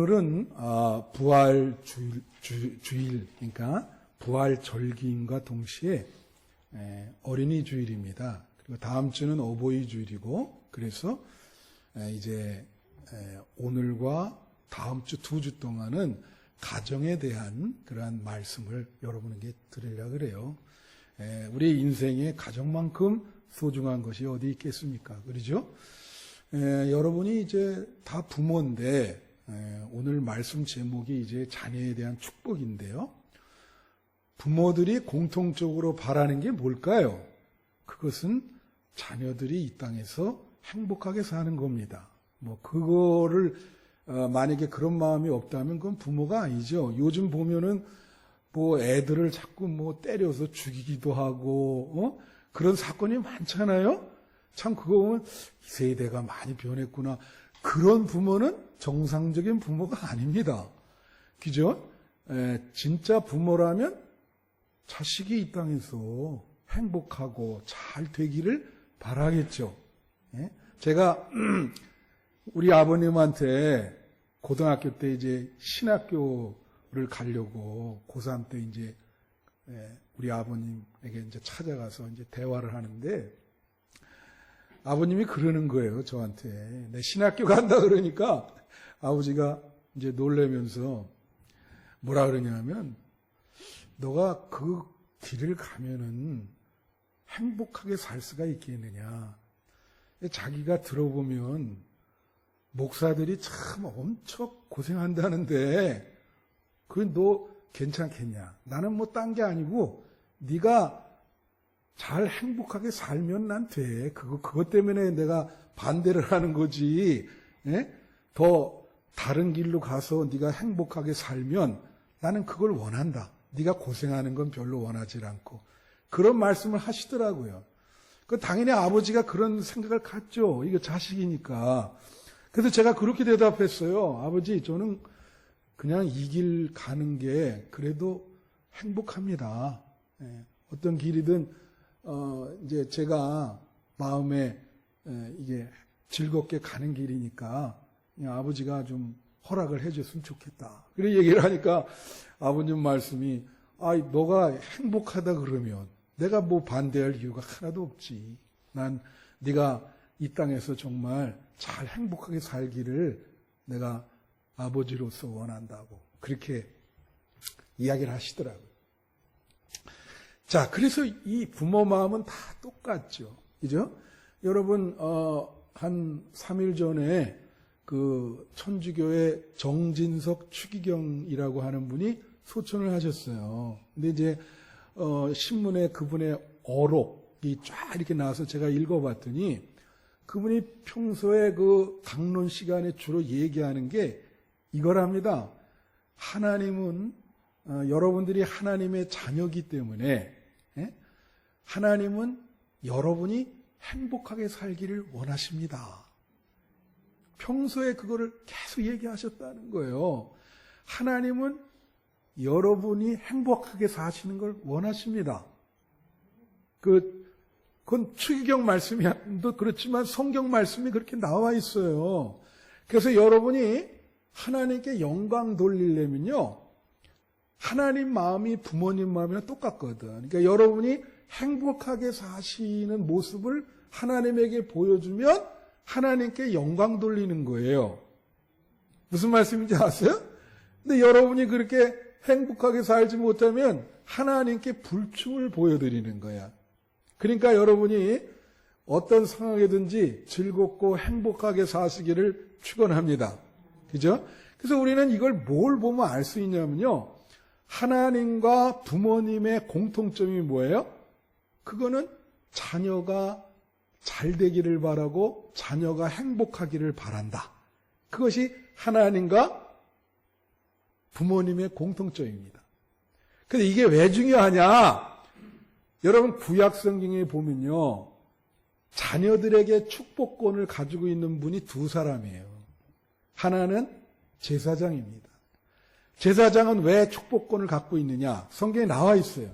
오늘은 부활주일, 그러니까 부활절기인과 동시에 어린이 주일입니다. 그리고 다음 주는 어버이 주일이고, 그래서 이제 오늘과 다음 주 2주 동안은 가정에 대한 그러한 말씀을 여러분에게 드리려고 그래요. 우리 인생에 가정만큼 소중한 것이 어디 있겠습니까? 그러죠? 여러분이 이제 다 부모인데, 오늘 말씀 제목이 이제 자녀에 대한 축복인데요. 부모들이 공통적으로 바라는 게 뭘까요? 그것은 자녀들이 이 땅에서 행복하게 사는 겁니다. 그거를 만약에 그런 마음이 없다면 그건 부모가 아니죠. 요즘 보면은 애들을 자꾸 때려서 죽이기도 하고 그런 사건이 많잖아요. 참 그거 보면 이 세대가 많이 변했구나. 그런 부모는 정상적인 부모가 아닙니다. 그죠? 진짜 부모라면 자식이 이 땅에서 행복하고 잘 되기를 바라겠죠. 제가 우리 아버님한테 고등학교 때 이제 신학교를 가려고 고3 때 이제 우리 아버님에게 이제 찾아가서 이제 대화를 하는데 아버님이 그러는 거예요, 저한테. 내 신학교 간다 그러니까 아버지가 이제 놀라면서 뭐라 그러냐면 너가 그 길을 가면은 행복하게 살 수가 있겠느냐. 자기가 들어보면 목사들이 참 엄청 고생한다는데 그건 너 괜찮겠냐. 나는 딴 게 아니고 네가 잘 행복하게 살면 난 돼. 그것 때문에 내가 반대를 하는 거지. 더 다른 길로 가서 네가 행복하게 살면 나는 그걸 원한다. 네가 고생하는 건 별로 원하지 않고. 그런 말씀을 하시더라고요. 당연히 아버지가 그런 생각을 갖죠. 이거 자식이니까. 그래서 제가 그렇게 대답했어요. 아버지, 저는 그냥 이 길 가는 게 그래도 행복합니다. 어떤 길이든 이제 제가 마음에 이게 즐겁게 가는 길이니까 그냥 아버지가 좀 허락을 해줬으면 좋겠다. 그래 얘기를 하니까 아버님 말씀이 너가 행복하다 그러면 내가 반대할 이유가 하나도 없지. 난 네가 이 땅에서 정말 잘 행복하게 살기를 내가 아버지로서 원한다고 그렇게 이야기를 하시더라고요. 자, 그래서 이 부모 마음은 다 똑같죠. 그죠? 여러분, 한 3일 전에 그 천주교의 정진석 추기경이라고 하는 분이 소천을 하셨어요. 근데 이제, 신문에 그분의 어록이 쫙 이렇게 나와서 제가 읽어봤더니 그분이 평소에 그 강론 시간에 주로 얘기하는 게 이거랍니다. 하나님은 여러분들이 하나님의 자녀이기 때문에 하나님은 여러분이 행복하게 살기를 원하십니다. 평소에 그거를 계속 얘기하셨다는 거예요. 하나님은 여러분이 행복하게 사시는 걸 원하십니다. 그건 추기경 말씀도 그렇지만 성경 말씀이 그렇게 나와 있어요. 그래서 여러분이 하나님께 영광 돌리려면요. 하나님 마음이 부모님 마음이랑 똑같거든. 그러니까 여러분이 행복하게 사시는 모습을 하나님에게 보여주면 하나님께 영광 돌리는 거예요. 무슨 말씀인지 아세요? 근데 여러분이 그렇게 행복하게 살지 못하면 하나님께 불충을 보여드리는 거야. 그러니까 여러분이 어떤 상황이든지 즐겁고 행복하게 사시기를 축원합니다. 그죠? 그래서 우리는 이걸 뭘 보면 알 수 있냐면요. 하나님과 부모님의 공통점이 뭐예요? 그거는 자녀가 잘 되기를 바라고 자녀가 행복하기를 바란다. 그것이 하나님과 부모님의 공통점입니다. 근데 이게 왜 중요하냐? 여러분 구약 성경에 보면요. 자녀들에게 축복권을 가지고 있는 분이 두 사람이에요. 하나는 제사장입니다. 제사장은 왜 축복권을 갖고 있느냐? 성경에 나와 있어요.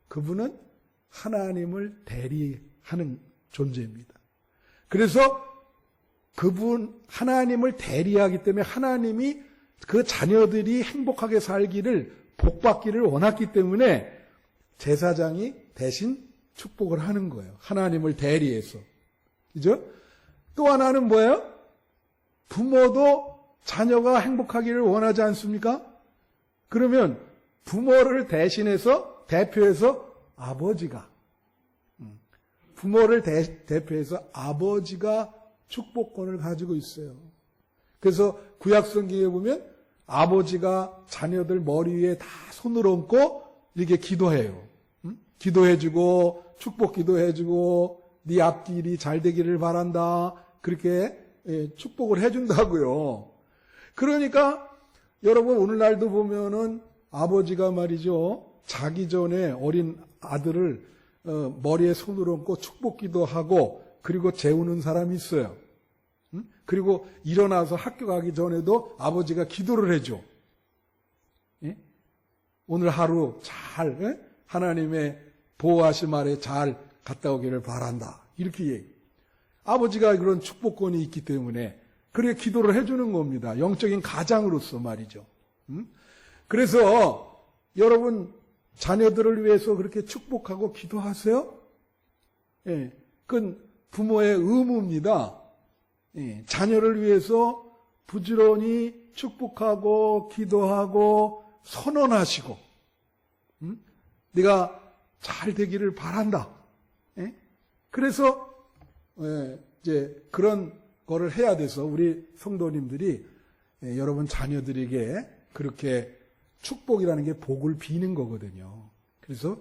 그분은 하나님을 대리하는 존재입니다. 그래서 그분 하나님을 대리하기 때문에 하나님이 그 자녀들이 행복하게 살기를 복받기를 원했기 때문에 제사장이 대신 축복을 하는 거예요. 하나님을 대리해서. 그죠? 또 하나는 뭐예요? 부모도 자녀가 행복하기를 원하지 않습니까? 그러면 부모를 대표해서 아버지가 부모를 대표해서 아버지가 축복권을 가지고 있어요. 그래서 구약성경에 보면 아버지가 자녀들 머리 위에 다 손을 얹고 이렇게 기도해요. 기도해주고 축복 기도해주고 네 앞길이 잘 되기를 바란다. 그렇게 축복을 해준다고요. 그러니까 여러분 오늘날도 보면은 아버지가 말이죠. 자기 전에 어린 아들을 머리에 손을 얹고 축복 기도하고 그리고 재우는 사람이 있어요. 그리고 일어나서 학교 가기 전에도 아버지가 기도를 해줘. 예? 오늘 하루 잘 하나님의 보호하심 아래 잘 갔다 오기를 바란다. 이렇게 얘기. 아버지가 그런 축복권이 있기 때문에 그렇게 기도를 해주는 겁니다. 영적인 가장으로서 말이죠. 그래서 여러분 자녀들을 위해서 그렇게 축복하고 기도하세요? 예, 그건 부모의 의무입니다. 예, 자녀를 위해서 부지런히 축복하고 기도하고 선언하시고 네가 잘 되기를 바란다. 예? 그래서 이제 그런 거를 해야 돼서 우리 성도님들이 여러분 자녀들에게 그렇게 축복이라는 게 복을 비는 거거든요. 그래서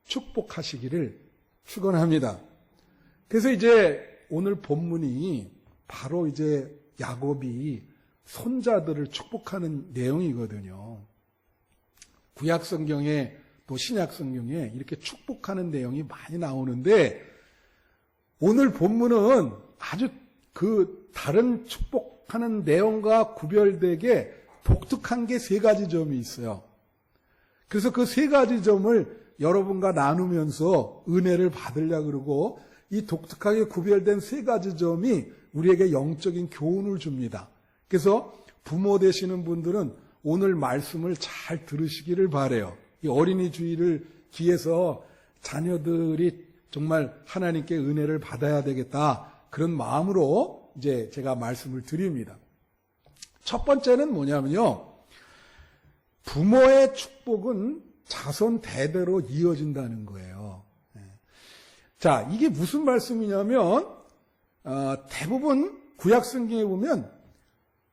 축복하시기를 축원합니다. 그래서 이제 오늘 본문이 바로 이제 야곱이 손자들을 축복하는 내용이거든요. 구약 성경에 또 신약 성경에 이렇게 축복하는 내용이 많이 나오는데 오늘 본문은 아주 그 다른 축복하는 내용과 구별되게 독특한 게 세 가지 점이 있어요. 그래서 그 세 가지 점을 여러분과 나누면서 은혜를 받으려고 그러고 이 독특하게 구별된 세 가지 점이 우리에게 영적인 교훈을 줍니다. 그래서 부모 되시는 분들은 오늘 말씀을 잘 들으시기를 바라요. 이 어린이 주일을 기해서 자녀들이 정말 하나님께 은혜를 받아야 되겠다. 그런 마음으로 이제 제가 말씀을 드립니다. 첫 번째는 뭐냐면요. 부모의 축복은 자손 대대로 이어진다는 거예요. 자, 이게 무슨 말씀이냐면 대부분 구약 성경에 보면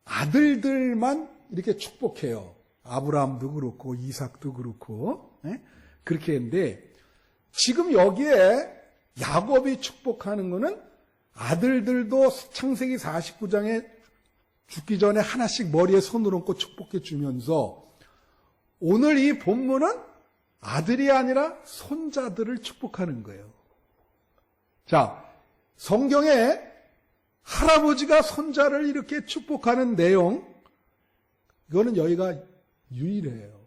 아들들만 이렇게 축복해요. 아브라함도 그렇고 이삭도 그렇고 그렇게 했는데 지금 여기에 야곱이 축복하는 거는 아들들도 창세기 49장에 죽기 전에 하나씩 머리에 손을 얹고 축복해 주면서 오늘 이 본문은 아들이 아니라 손자들을 축복하는 거예요. 자, 성경에 할아버지가 손자를 이렇게 축복하는 내용, 이거는 여기가 유일해요.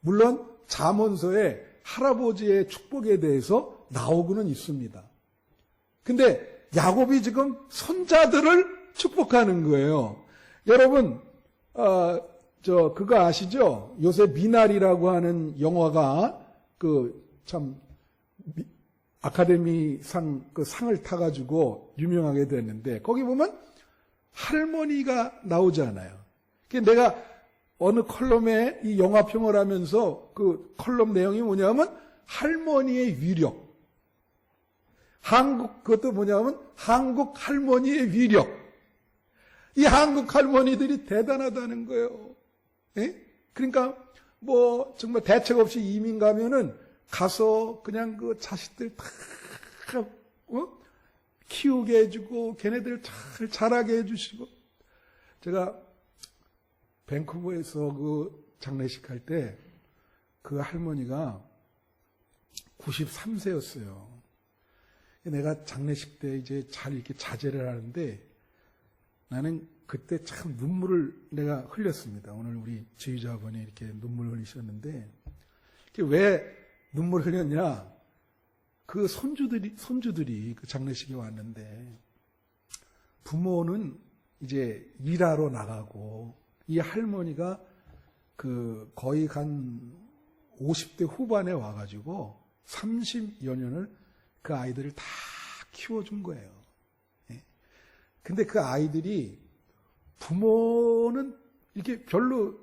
물론 잠언서에 할아버지의 축복에 대해서 나오고는 있습니다. 근데 야곱이 지금 손자들을 축복하는 거예요. 여러분, 그거 아시죠? 요새 미나리라고 하는 영화가 아카데미 그 상을 타가지고 유명하게 됐는데, 거기 보면 할머니가 나오잖아요. 내가 어느 컬럼에 이 영화평을 하면서 그 컬럼 내용이 뭐냐면 할머니의 위력. 그것도 뭐냐면 한국 할머니의 위력. 이 한국 할머니들이 대단하다는 거예요. 예? 그러니까 뭐 정말 대책 없이 이민 가면은 가서 그냥 그 자식들 다 키우게 해주고 걔네들 잘 자라게 해주시고. 제가 밴쿠버에서 그 장례식 할 때 그 할머니가 93세였어요. 내가 장례식 때 이제 잘 이렇게 자제를 하는데 나는 그때 참 눈물을 내가 흘렸습니다. 오늘 우리 지휘자분이 이렇게 눈물을 흘리셨는데 왜 눈물 흘렸냐? 그 손주들이 그 장례식에 왔는데 부모는 이제 일하러 나가고 이 할머니가 거의 한 50대 후반에 와가지고 30여 년을 그 아이들을 다 키워준 거예요. 예. 근데 그 아이들이 부모는 이렇게 별로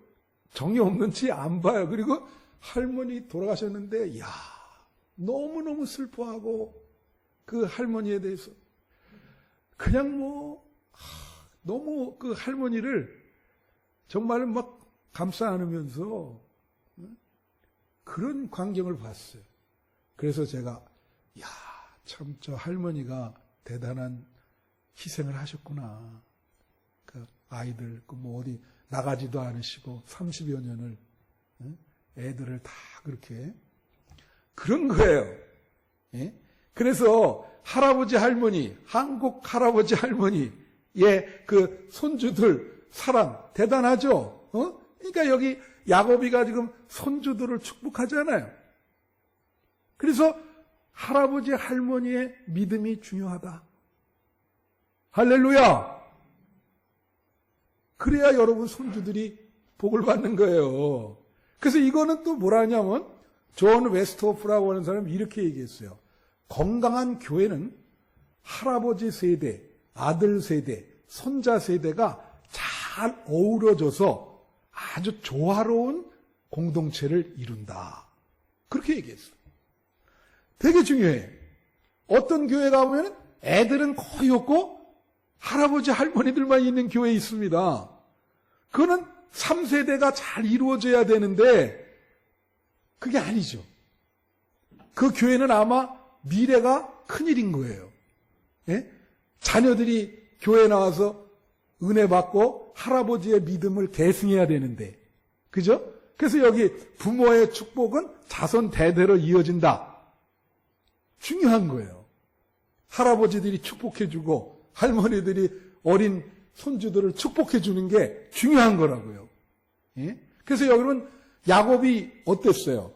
정이 없는지 안 봐요. 그리고 할머니 돌아가셨는데, 야, 너무너무 슬퍼하고 그 할머니에 대해서 그냥 너무 그 할머니를 정말 막 감싸 안으면서 그런 광경을 봤어요. 그래서 제가, 야, 참 저 할머니가 대단한 희생을 하셨구나. 그 아이들 어디 나가지도 않으시고 30여 년을 애들을 다 그렇게 그런 거예요. 예? 그래서 할아버지 할머니, 한국 할아버지 할머니의 그 손주들 사랑 대단하죠. 그러니까 여기 야곱이가 지금 손주들을 축복하잖아요. 그래서 할아버지 할머니의 믿음이 중요하다. 할렐루야. 그래야 여러분 손주들이 복을 받는 거예요. 그래서 이거는 또 뭐라 하냐면 존 웨스트호프라고 하는 사람이 이렇게 얘기했어요. 건강한 교회는 할아버지 세대, 아들 세대, 손자 세대가 잘 어우러져서 아주 조화로운 공동체를 이룬다. 그렇게 얘기했어요. 되게 중요해. 어떤 교회 가보면 애들은 거의 없고 할아버지 할머니들만 있는 교회에 있습니다. 그거는 3세대가 잘 이루어져야 되는데 그게 아니죠. 그 교회는 아마 미래가 큰일인 거예요. 예? 자녀들이 교회 나와서 은혜 받고 할아버지의 믿음을 계승해야 되는데, 그죠? 그래서 여기 부모의 축복은 자손 대대로 이어진다. 중요한 거예요. 할아버지들이 축복해주고 할머니들이 어린 손주들을 축복해주는 게 중요한 거라고요. 예? 그래서 여러분 야곱이 어땠어요?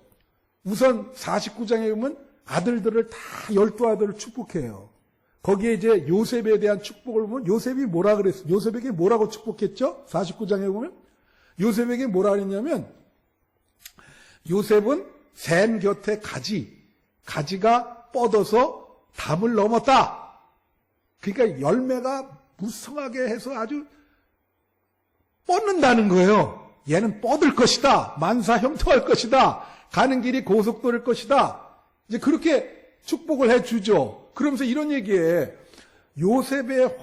우선 49장에 보면 아들들을 다 12아들을 축복해요. 거기에 이제 요셉에 대한 축복을 보면 요셉이 뭐라 그랬어요? 요셉에게 뭐라고 축복했죠? 49장에 보면 요셉에게 뭐라 그랬냐면 요셉은 샘 곁에 가지가 뻗어서 담을 넘었다. 그러니까 열매가 무성하게 해서 아주 뻗는다는 거예요. 얘는 뻗을 것이다. 만사 형통할 것이다. 가는 길이 고속도일 것이다. 이제 그렇게 축복을 해주죠. 그러면서 이런 얘기에 요셉의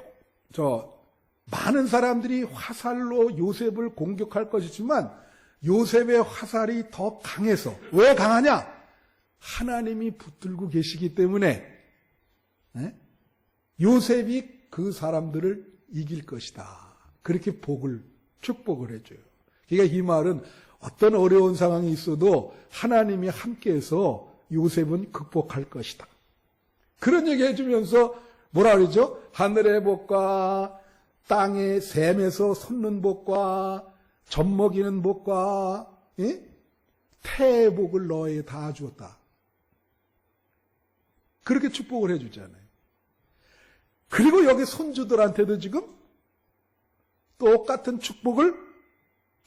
많은 사람들이 화살로 요셉을 공격할 것이지만 요셉의 화살이 더 강해서, 왜 강하냐? 하나님이 붙들고 계시기 때문에 요셉이 그 사람들을 이길 것이다. 그렇게 축복을 해줘요. 그러니까 이 말은 어떤 어려운 상황이 있어도 하나님이 함께해서 요셉은 극복할 것이다. 그런 얘기 해주면서 뭐라 그러죠? 하늘의 복과 땅의 샘에서 솟는 복과 젖먹이는 복과 태의 복을 너에게 다 주었다. 그렇게 축복을 해주잖아요. 그리고 여기 손주들한테도 지금 똑같은 축복을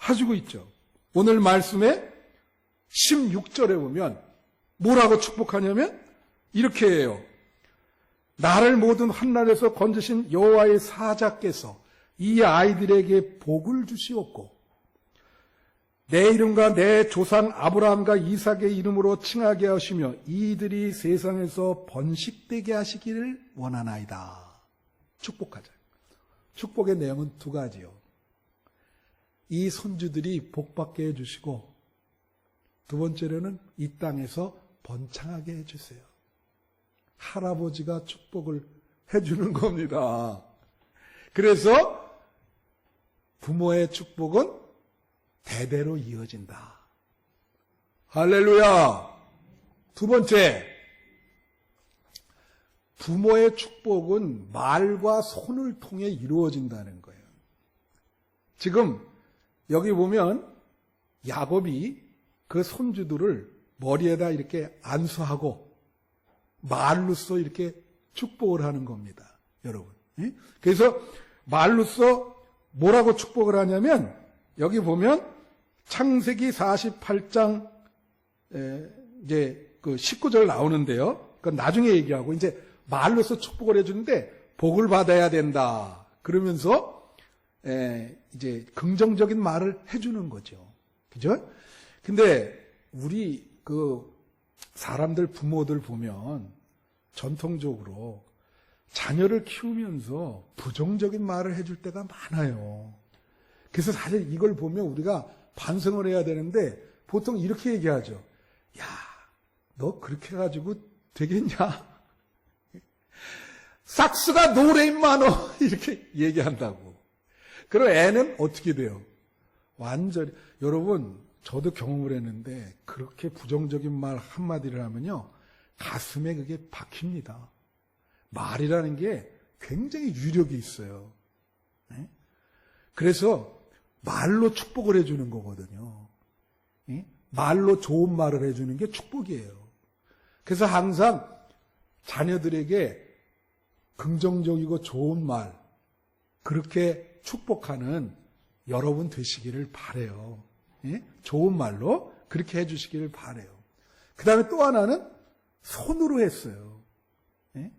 해주고 있죠. 오늘 말씀에 16절에 보면 뭐라고 축복하냐면 이렇게 해요. 나를 모든 환난에서 건지신 여호와의 사자께서 이 아이들에게 복을 주시옵고 내 이름과 내 조상 아브라함과 이삭의 이름으로 칭하게 하시며 이들이 세상에서 번식되게 하시기를 원하나이다. 축복하자. 축복의 내용은 두 가지요. 이 손주들이 복받게 해주시고 두 번째로는 이 땅에서 번창하게 해주세요. 할아버지가 축복을 해주는 겁니다. 그래서 부모의 축복은 대대로 이어진다. 할렐루야. 두 번째, 부모의 축복은 말과 손을 통해 이루어진다는 거예요. 지금 여기 보면 야곱이 그 손주들을 머리에다 이렇게 안수하고 말로써 이렇게 축복을 하는 겁니다. 여러분. 예? 그래서 말로써 뭐라고 축복을 하냐면 여기 보면 창세기 48장 이제 그 19절 나오는데요. 그건 나중에 얘기하고 이제 말로써 축복을 해주는데 복을 받아야 된다. 그러면서 이제 긍정적인 말을 해주는 거죠. 그죠? 근데 우리 그 사람들 부모들 보면 전통적으로 자녀를 키우면서 부정적인 말을 해줄 때가 많아요. 그래서 사실 이걸 보면 우리가 반성을 해야 되는데 보통 이렇게 얘기하죠. 야, 너 그렇게 해가지고 되겠냐? 싹스가 노래 임마 너 이렇게 얘기한다고. 그럼 애는 어떻게 돼요? 완전히 여러분 저도 경험을 했는데 그렇게 부정적인 말 한마디를 하면요 가슴에 그게 박힙니다. 말이라는 게 굉장히 유력이 있어요. 네? 그래서 말로 축복을 해주는 거거든요. 네? 말로 좋은 말을 해주는 게 축복이에요. 그래서 항상 자녀들에게 긍정적이고 좋은 말 그렇게 축복하는 여러분 되시기를 바라요. 예? 좋은 말로 그렇게 해주시기를 바라요. 그 다음에 또 하나는 손으로 했어요. 예?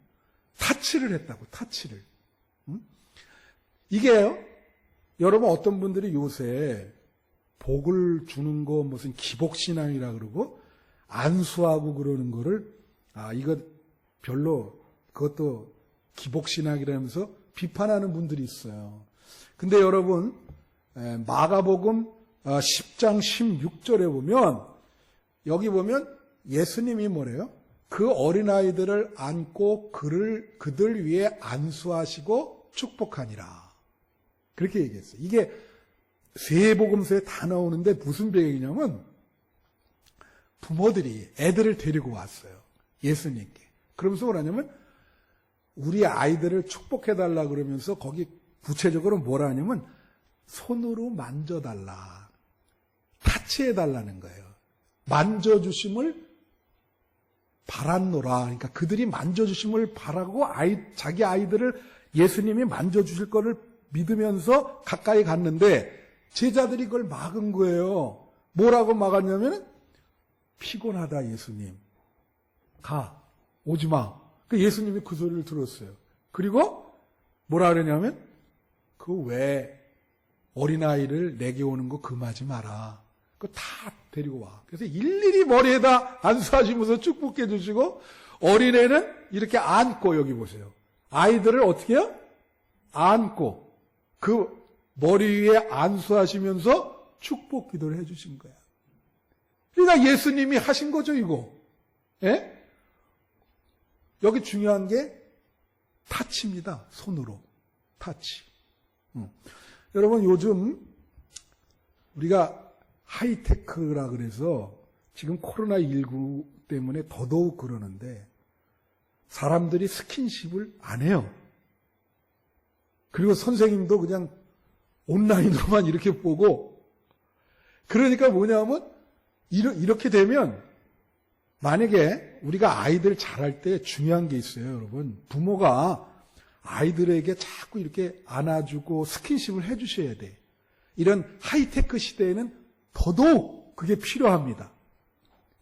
타치를 했다고, 타치를. 이게요, 여러분 어떤 분들이 요새 복을 주는 거 무슨 기복신앙이라 그러고 안수하고 그러는 거를 이거 별로 그것도 기복신앙이라면서 비판하는 분들이 있어요. 근데 여러분 마가복음 10장 16절에 보면 여기 보면 예수님이 뭐래요? 그 어린아이들을 안고 그들 위에 안수하시고 축복하니라. 그렇게 얘기했어요. 이게 세 복음서에 다 나오는데 무슨 배경이냐면 부모들이 애들을 데리고 왔어요. 예수님께. 그러면서 뭐라냐면 우리 아이들을 축복해달라 그러면서 거기 구체적으로 뭐라 하냐면 손으로 만져달라. 타치해달라는 거예요. 만져주심을 바랐노라. 그러니까 그들이 만져주심을 바라고 자기 아이들을 예수님이 만져주실 거를 믿으면서 가까이 갔는데 제자들이 그걸 막은 거예요. 뭐라고 막았냐면 피곤하다 예수님. 가. 오지 마. 예수님이 그 소리를 들었어요. 그리고 뭐라 그러냐면 그 왜 어린아이를 내게 오는 거 금하지 마라. 그거 다 데리고 와. 그래서 일일이 머리에다 안수하시면서 축복해 주시고 어린애는 이렇게 안고 여기 보세요. 아이들을 어떻게 해요? 안고 그 머리 위에 안수하시면서 축복 기도를 해 주신 거야. 그러니까 예수님이 하신 거죠 이거. 예? 여기 중요한 게 타치입니다. 손으로. 타치. 여러분 요즘 우리가 하이테크라 그래서 지금 코로나19 때문에 더더욱 그러는데 사람들이 스킨십을 안 해요. 그리고 선생님도 그냥 온라인으로만 이렇게 보고 그러니까 뭐냐면 이렇게 되면 만약에 우리가 아이들 잘할 때 중요한 게 있어요, 여러분. 부모가 아이들에게 자꾸 이렇게 안아주고 스킨십을 해주셔야 돼. 이런 하이테크 시대에는 더더욱 그게 필요합니다.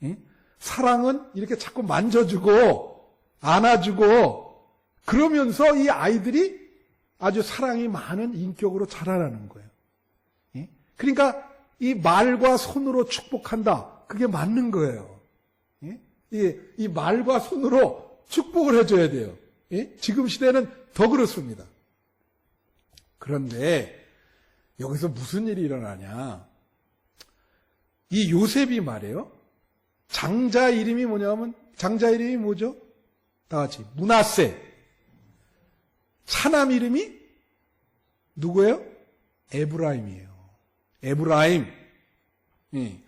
예? 사랑은 이렇게 자꾸 만져주고 안아주고 그러면서 이 아이들이 아주 사랑이 많은 인격으로 자라나는 거예요. 예? 그러니까 이 말과 손으로 축복한다. 그게 맞는 거예요. 예? 이 말과 손으로 축복을 해줘야 돼요. 예? 지금 시대는 더 그렇습니다. 그런데 여기서 무슨 일이 일어나냐. 이 요셉이 말이에요. 장자 이름이 뭐냐면 장자 이름이 뭐죠? 다 같이 므낫세. 차남 이름이 누구예요? 에브라임이에요. 에브라임. 예.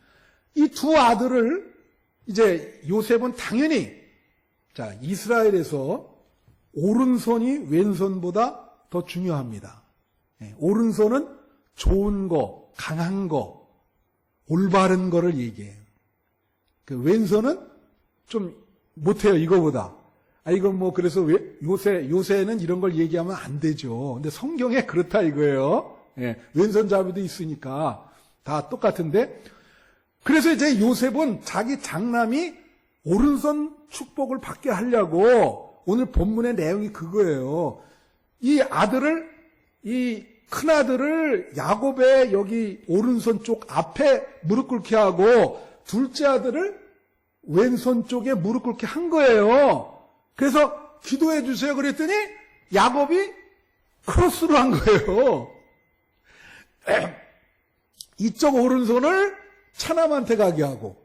이 두 아들을 이제 요셉은 당연히 자 이스라엘에서 오른손이 왼손보다 더 중요합니다. 예. 오른손은 좋은 거, 강한 거, 올바른 거를 얘기해요. 그 왼손은 좀 못해요, 이거보다. 이건 뭐 그래서 왜 요새는 이런 걸 얘기하면 안 되죠. 근데 성경에 그렇다 이거예요. 예, 왼손잡이도 있으니까 다 똑같은데, 그래서 이제 요셉은 자기 장남이 오른손 축복을 받게 하려고, 오늘 본문의 내용이 그거예요. 이 큰아들을 야곱의 여기 오른손 쪽 앞에 무릎 꿇게 하고, 둘째 아들을 왼손 쪽에 무릎 꿇게 한 거예요. 그래서 기도해 주세요 그랬더니 야곱이 크로스로 한 거예요. 이쪽 오른손을 차남한테 가게 하고,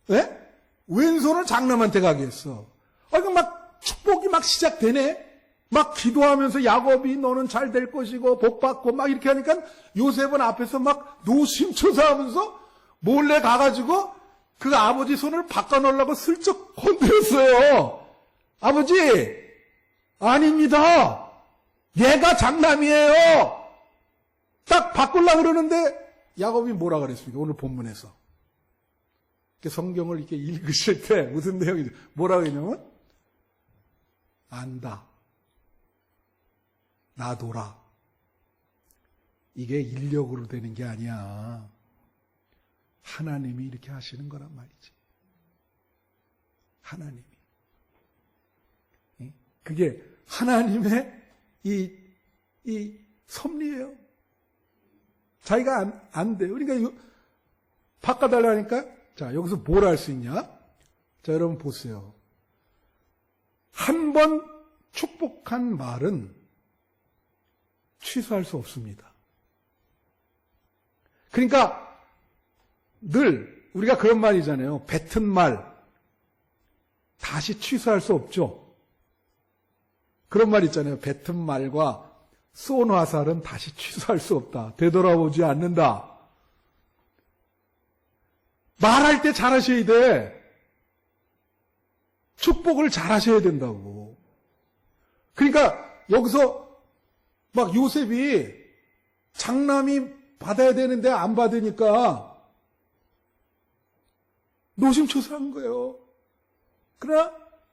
네? 왼손을 장남한테 가게 했어. 이거 막 축복이 막 시작되네. 막 기도하면서 야곱이 너는 잘 될 것이고 복 받고 막 이렇게 하니까 요셉은 앞에서 막 노심초사하면서 몰래 가가지고 그 아버지 손을 바꿔놓으려고 슬쩍 건드렸어요. 아버지, 아닙니다. 얘가 장남이에요. 딱 바꾸려고 그러는데 야곱이 뭐라 그랬습니까? 오늘 본문에서. 성경을 이렇게 읽으실 때 무슨 내용이죠? 뭐라고 했냐면, 안다. 놔둬라. 이게 인력으로 되는 게 아니야. 하나님이 이렇게 하시는 거란 말이지. 하나님이. 그게 하나님의 이 섭리예요. 자기가 안 돼요. 그러니까 이거 바꿔달라니까, 자, 여기서 뭘 할 수 있냐? 자, 여러분 보세요. 한 번 축복한 말은 취소할 수 없습니다. 그러니까 늘 우리가 그런 말이잖아요. 뱉은 말 다시 취소할 수 없죠. 그런 말 있잖아요. 뱉은 말과 쏜 화살은 다시 취소할 수 없다. 되돌아오지 않는다. 말할 때 잘하셔야 돼. 축복을 잘하셔야 된다고. 그러니까 여기서 막 요셉이 장남이 받아야 되는데 안 받으니까 노심초사한 거예요. 그러나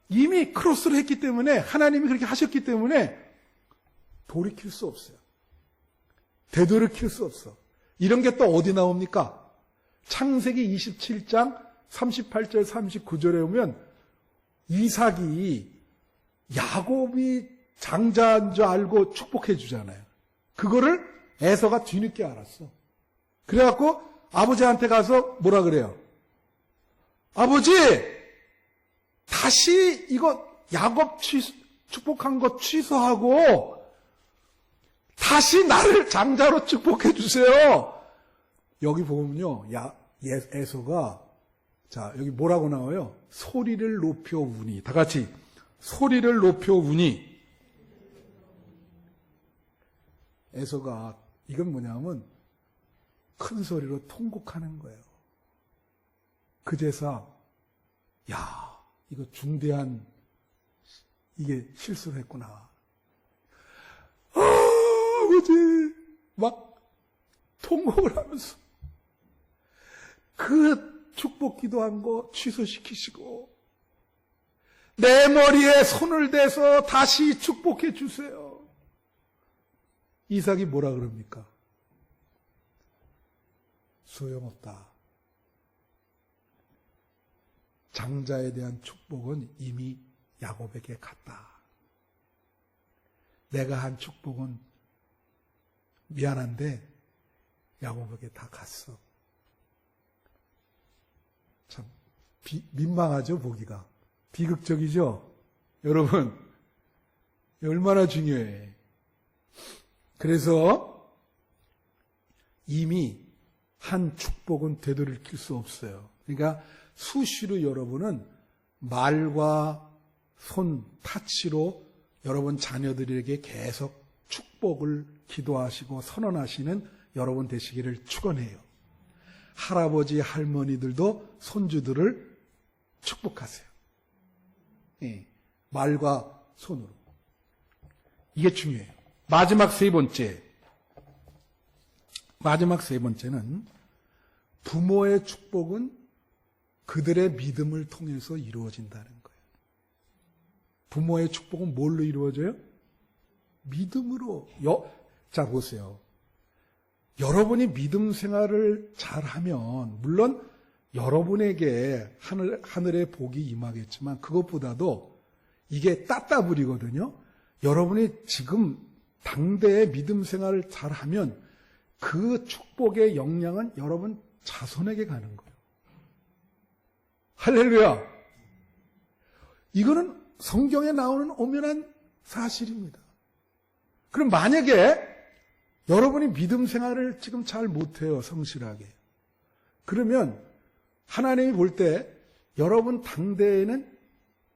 이미 크로스를 했기 때문에, 하나님이 그렇게 하셨기 때문에 돌이킬 수 없어요. 되돌이킬 수 없어. 이런 게 또 어디 나옵니까? 창세기 27장 38절 39절에 보면 이삭이 야곱이 장자인 줄 알고 축복해 주잖아요. 그거를 에서가 뒤늦게 알았어. 그래갖고 아버지한테 가서 뭐라 그래요? 아버지! 다시 이거 야곱 축복한 거 취소하고 다시 나를 장자로 축복해 주세요. 여기 보면요, 에서가, 자, 여기 뭐라고 나와요? 소리를 높여 우니. 다 같이 소리를 높여 우니. 에서가, 이건 뭐냐면 큰 소리로 통곡하는 거예요. 그제서 야, 이거 중대한, 이게 실수를 했구나. 아버지, 막 통곡을 하면서 그 축복 기도한 거 취소시키시고 내 머리에 손을 대서 다시 축복해 주세요. 이삭이 뭐라 그럽니까? 소용없다. 장자에 대한 축복은 이미 야곱에게 갔다. 내가 한 축복은 미안한데 야곱에게 다 갔어. 참 민망하죠, 보기가. 비극적이죠? 여러분, 얼마나 중요해. 그래서 이미 한 축복은 되돌릴 수 없어요. 그러니까 수시로 여러분은 말과 손, 타치로 여러분 자녀들에게 계속 축복을 기도하시고 선언하시는 여러분 되시기를 축원해요. 할아버지, 할머니들도 손주들을 축복하세요. 예, 말과 손으로. 이게 중요해요. 마지막 세 번째는 부모의 축복은 그들의 믿음을 통해서 이루어진다는 거예요. 부모의 축복은 뭘로 이루어져요? 믿음으로. 자, 보세요. 여러분이 믿음 생활을 잘하면 물론 여러분에게 하늘의 복이 임하겠지만 그것보다도 이게 따따블이거든요. 여러분이 지금 당대의 믿음 생활을 잘하면 그 축복의 영향은 여러분 자손에게 가는 거예요. 할렐루야. 이거는 성경에 나오는 엄연한 사실입니다. 그럼 만약에 여러분이 믿음 생활을 지금 잘 못해요, 성실하게. 그러면 하나님이 볼 때 여러분 당대에는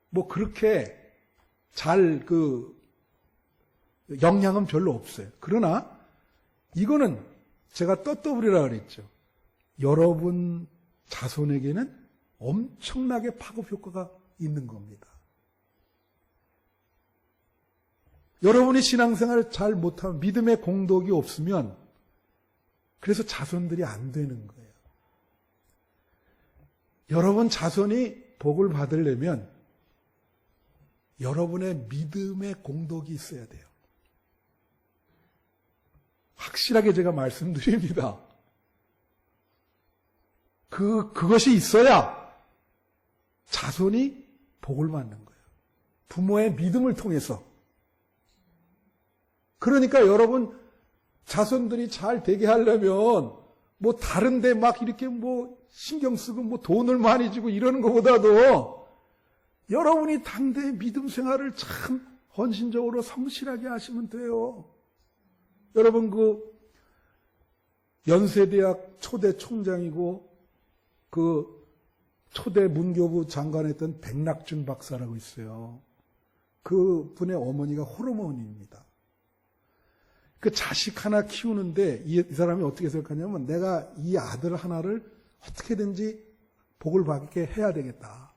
뭐 그렇게 잘 영향은 별로 없어요. 그러나 이거는 제가 떳떳이라 그랬죠. 여러분 자손에게는 엄청나게 파급 효과가 있는 겁니다. 여러분이 신앙생활을 잘 못하면 믿음의 공덕이 없으면 그래서 자손들이 안 되는 거예요. 여러분 자손이 복을 받으려면 여러분의 믿음의 공덕이 있어야 돼요. 확실하게 제가 말씀드립니다. 그것이 있어야 자손이 복을 받는 거예요. 부모의 믿음을 통해서. 그러니까 여러분 자손들이 잘 되게 하려면 뭐 다른데 막 이렇게 뭐 신경 쓰고 뭐 돈을 많이 주고 이러는 것보다도 여러분이 당대의 믿음 생활을 참 헌신적으로 성실하게 하시면 돼요. 여러분 연세대학 초대 총장이고 초대 문교부 장관했던 백낙준 박사라고 있어요. 그 분의 어머니가 호르몬입니다. 그 자식 하나 키우는데 이 사람이 어떻게 생각하냐면 내가 이 아들 하나를 어떻게든지 복을 받게 해야 되겠다.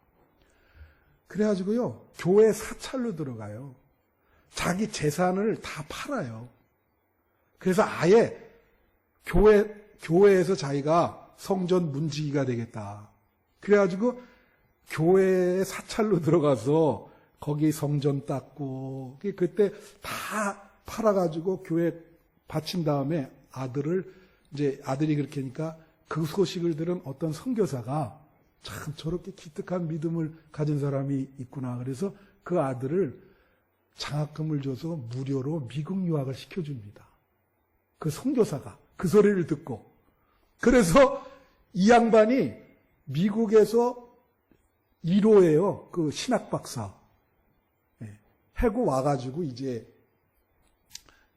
그래가지고요, 교회 사찰로 들어가요. 자기 재산을 다 팔아요. 그래서 아예 교회에서 자기가 성전 문지기가 되겠다. 그래가지고 교회에 사찰로 들어가서 거기 성전 닦고, 그때 다 팔아가지고 교회 바친 다음에 아들이 그렇게 하니까 그 소식을 들은 어떤 선교사가 참 저렇게 기특한 믿음을 가진 사람이 있구나. 그래서 그 아들을 장학금을 줘서 무료로 미국 유학을 시켜줍니다. 그 선교사가 그 소리를 듣고. 그래서 이 양반이 미국에서 1호예요. 그 신학 박사. 해고 와가지고 이제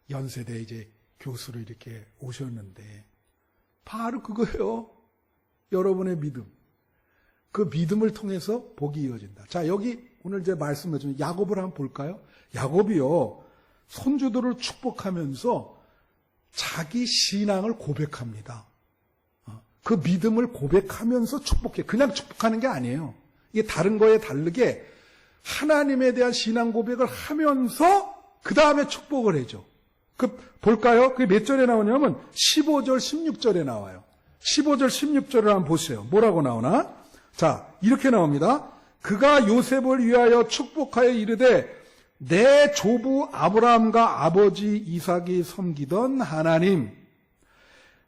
연세대 이제 교수로 이렇게 오셨는데 바로 그거예요. 여러분의 믿음. 그 믿음을 통해서 복이 이어진다. 자, 여기 오늘 제 말씀해 주신 야곱을 한번 볼까요? 야곱이요, 손주들을 축복하면서 자기 신앙을 고백합니다. 그 믿음을 고백하면서 축복해. 그냥 축복하는 게 아니에요. 이게 다른 거에 다르게 하나님에 대한 신앙 고백을 하면서 그 다음에 축복을 해줘. 볼까요? 그게 몇 절에 나오냐면 15절, 16절에 나와요. 15절, 16절을 한번 보세요. 뭐라고 나오나? 자, 이렇게 나옵니다. 그가 요셉을 위하여 축복하여 이르되 내 조부 아브라함과 아버지 이삭이 섬기던 하나님,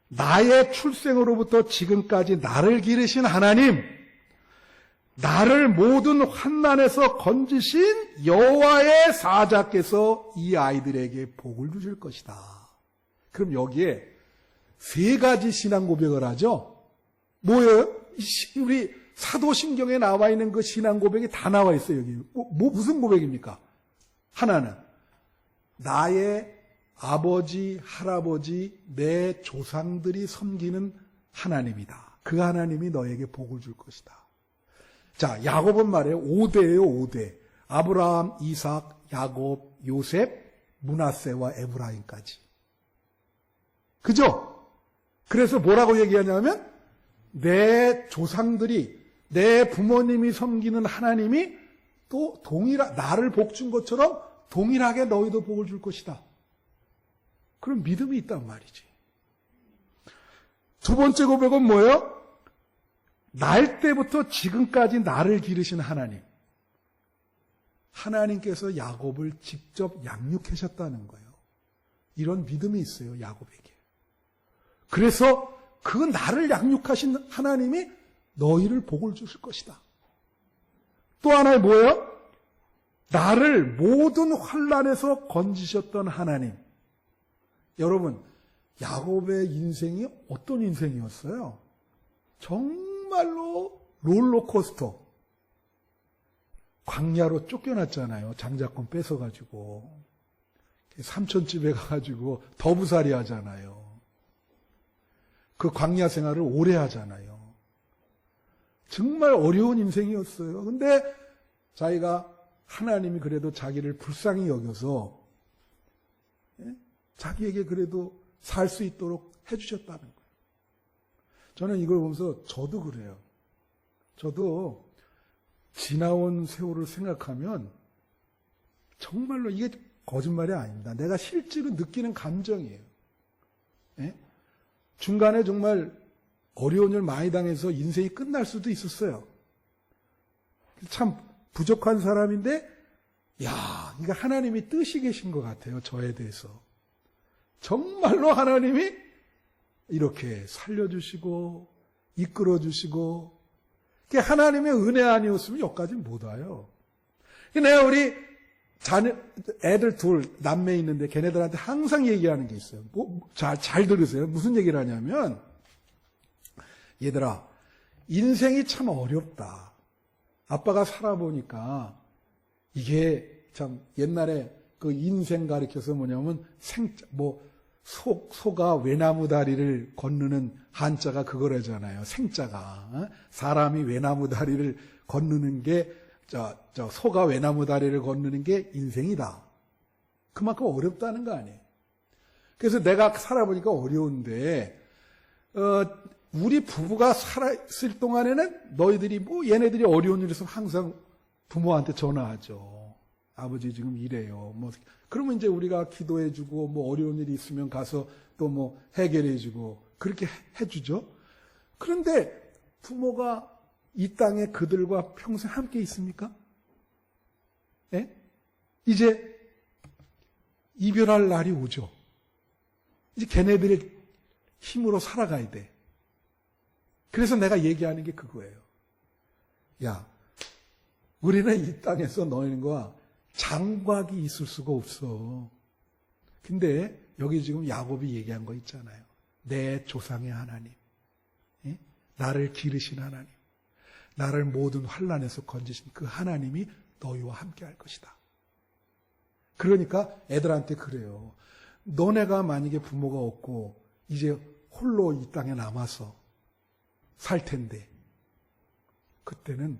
나의 출생으로부터 지금까지 나를 기르신 하나님, 나를 모든 환난에서 건지신 여호와의 사자께서 이 아이들에게 복을 주실 것이다. 그럼 여기에 세 가지 신앙 고백을 하죠. 뭐예요? 우리 사도신경에 나와 있는 그 신앙 고백이 다 나와 있어요. 여기 무슨 고백입니까? 하나는 나의 아버지, 할아버지, 내 조상들이 섬기는 하나님이다. 그 하나님이 너에게 복을 줄 것이다. 자, 야곱은 말이에요. 5대예요, 5대. 아브라함, 이삭, 야곱, 요셉, 므낫세와 에브라임까지. 그죠? 그래서 뭐라고 얘기하냐면 내 조상들이, 내 부모님이 섬기는 하나님이 또 나를 복 준 것처럼 동일하게 너희도 복을 줄 것이다. 그럼 믿음이 있단 말이지. 두 번째 고백은 뭐예요? 날 때부터 지금까지 나를 기르신 하나님. 하나님께서 야곱을 직접 양육하셨다는 거예요. 이런 믿음이 있어요, 야곱에게. 그래서 그 나를 양육하신 하나님이 너희를 복을 주실 것이다. 또 하나 뭐예요? 나를 모든 환난에서 건지셨던 하나님. 여러분, 야곱의 인생이 어떤 인생이었어요? 정말로 롤러코스터. 광야로 쫓겨났잖아요. 장자권 뺏어가지고. 삼촌집에 가가지고 더부살이 하잖아요. 그 광야 생활을 오래 하잖아요. 정말 어려운 인생이었어요. 근데 자기가 하나님이 그래도 자기를 불쌍히 여겨서 자기에게 그래도 살 수 있도록 해주셨다는 거예요. 저는 이걸 보면서 저도 그래요. 저도 지나온 세월을 생각하면 정말로 이게 거짓말이 아닙니다. 내가 실제로 느끼는 감정이에요. 중간에 정말 어려운 일 많이 당해서 인생이 끝날 수도 있었어요. 참 부족한 사람인데, 야, 이거 하나님이 뜻이 계신 것 같아요. 저에 대해서. 정말로 하나님이 이렇게 살려주시고, 이끌어주시고, 그게 하나님의 은혜 아니었으면 여기까지 못 와요. 내가 우리 애들 둘, 남매 있는데 걔네들한테 항상 얘기하는 게 있어요. 잘 들으세요. 무슨 얘기를 하냐면, 얘들아, 인생이 참 어렵다. 아빠가 살아보니까 이게 참 옛날에 그 인생 가르쳐서 뭐냐면 소가 외나무 다리를 건너는 한자가 그거라잖아요. 생자가. 사람이 외나무 다리를 건너는 게 소가 외나무 다리를 건너는 게 인생이다. 그만큼 어렵다는 거 아니에요. 그래서 내가 살아보니까 어려운데 우리 부부가 살아있을 동안에는 너희들이 얘네들이 어려운 일 있으면 항상 부모한테 전화하죠. 아버지 지금 이래요. 그러면 이제 우리가 기도해주고 어려운 일이 있으면 가서 또 해결해주고 그렇게 해주죠. 그런데 부모가 이 땅에 그들과 평생 함께 있습니까? 예? 이제 이별할 날이 오죠. 이제 걔네들의 힘으로 살아가야 돼. 그래서 내가 얘기하는 게 그거예요. 야, 우리는 이 땅에서 너희과 장곽이 있을 수가 없어. 근데 여기 지금 야곱이 얘기한 거 있잖아요. 내 조상의 하나님, 나를 기르신 하나님, 나를 모든 환난에서 건지신 그 하나님이 너희와 함께 할 것이다. 그러니까 애들한테 그래요. 너네가 만약에 부모가 없고 이제 홀로 이 땅에 남아서 살 텐데 그때는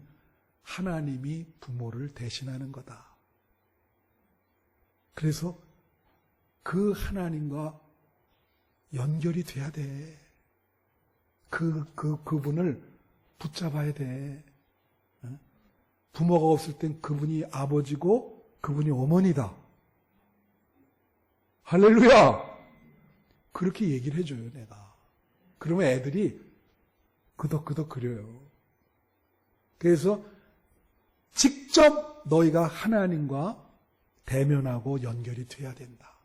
하나님이 부모를 대신하는 거다. 그래서 그 하나님과 연결이 돼야 돼. 그분을 붙잡아야 돼. 부모가 없을 땐 그분이 아버지고 그분이 어머니다. 할렐루야! 그렇게 얘기를 해줘요, 내가. 그러면 애들이 끄덕끄덕 그려요. 그래서 직접 너희가 하나님과 대면하고 연결이 돼야 된다.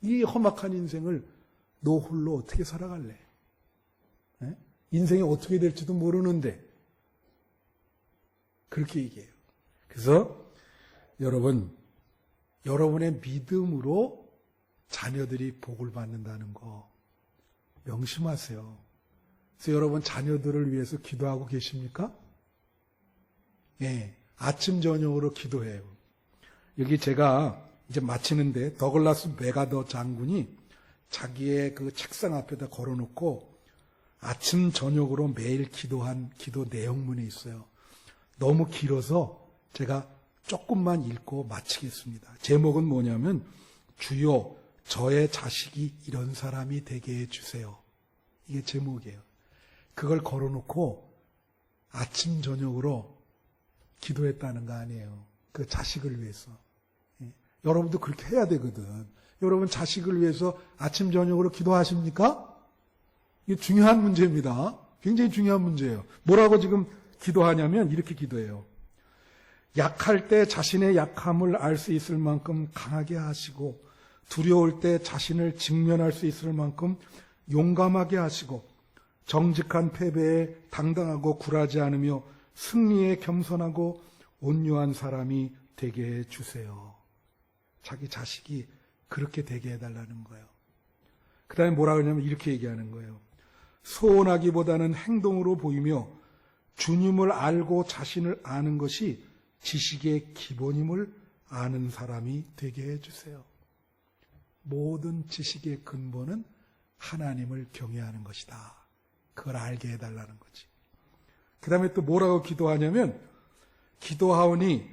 이 험악한 인생을 너 홀로 어떻게 살아갈래? 인생이 어떻게 될지도 모르는데 그렇게 얘기해요. 그래서 여러분의 믿음으로 자녀들이 복을 받는다는 거 명심하세요. 그래서 여러분 자녀들을 위해서 기도하고 계십니까? 예, 아침 저녁으로 기도해요. 여기 제가 이제 마치는데 더글라스 메가더 장군이 자기의 그 책상 앞에다 걸어놓고 아침 저녁으로 매일 기도한 기도 내용문이 있어요. 너무 길어서 제가 조금만 읽고 마치겠습니다. 제목은 뭐냐면 주여 저의 자식이 이런 사람이 되게 해주세요. 이게 제목이에요. 그걸 걸어놓고 아침 저녁으로 기도했다는 거 아니에요. 그 자식을 위해서. 여러분도 그렇게 해야 되거든. 여러분 자식을 위해서 아침 저녁으로 기도하십니까? 이게 중요한 문제입니다. 굉장히 중요한 문제예요. 뭐라고 지금 기도하냐면 이렇게 기도해요. 약할 때 자신의 약함을 알 수 있을 만큼 강하게 하시고, 두려울 때 자신을 직면할 수 있을 만큼 용감하게 하시고, 정직한 패배에 당당하고 굴하지 않으며 승리에 겸손하고 온유한 사람이 되게 해주세요. 자기 자식이 그렇게 되게 해달라는 거예요. 그 다음에 뭐라 그러냐면 이렇게 얘기하는 거예요. 소원하기보다는 행동으로 보이며 주님을 알고 자신을 아는 것이 지식의 기본임을 아는 사람이 되게 해주세요. 모든 지식의 근본은 하나님을 경외하는 것이다. 그걸 알게 해달라는 거지. 그 다음에 또 뭐라고 기도하냐면, 기도하오니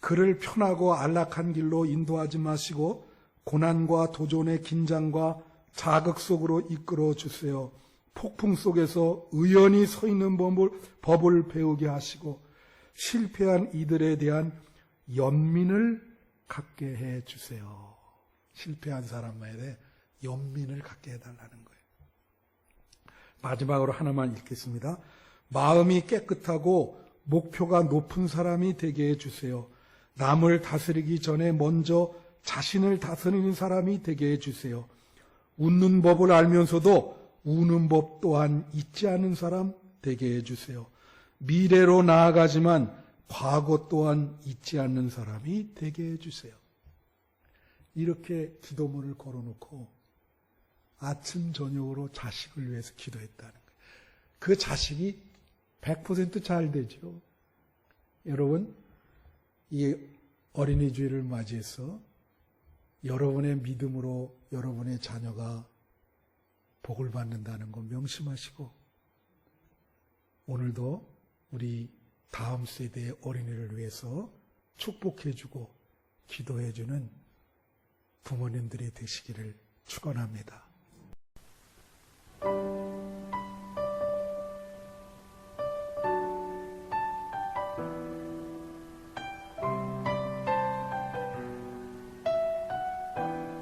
그를 편하고 안락한 길로 인도하지 마시고 고난과 도전의 긴장과 자극 속으로 이끌어 주세요. 폭풍 속에서 의연히 서 있는 법을 배우게 하시고 실패한 이들에 대한 연민을 갖게 해 주세요. 실패한 사람에 대해 연민을 갖게 해달라는 거예요. 마지막으로 하나만 읽겠습니다. 마음이 깨끗하고 목표가 높은 사람이 되게 해주세요. 남을 다스리기 전에 먼저 자신을 다스리는 사람이 되게 해주세요. 웃는 법을 알면서도 우는 법 또한 잊지 않는 사람 되게 해주세요. 미래로 나아가지만 과거 또한 잊지 않는 사람이 되게 해주세요. 이렇게 기도문을 걸어놓고 아침 저녁으로 자식을 위해서 기도했다는 거예요. 그 자식이 100% 잘 되죠. 여러분, 이 어린이 주일을 맞이해서 여러분의 믿음으로 여러분의 자녀가 복을 받는다는 거 명심하시고, 오늘도 우리 다음 세대의 어린이를 위해서 축복해주고 기도해주는 부모님들이 되시기를 축원합니다.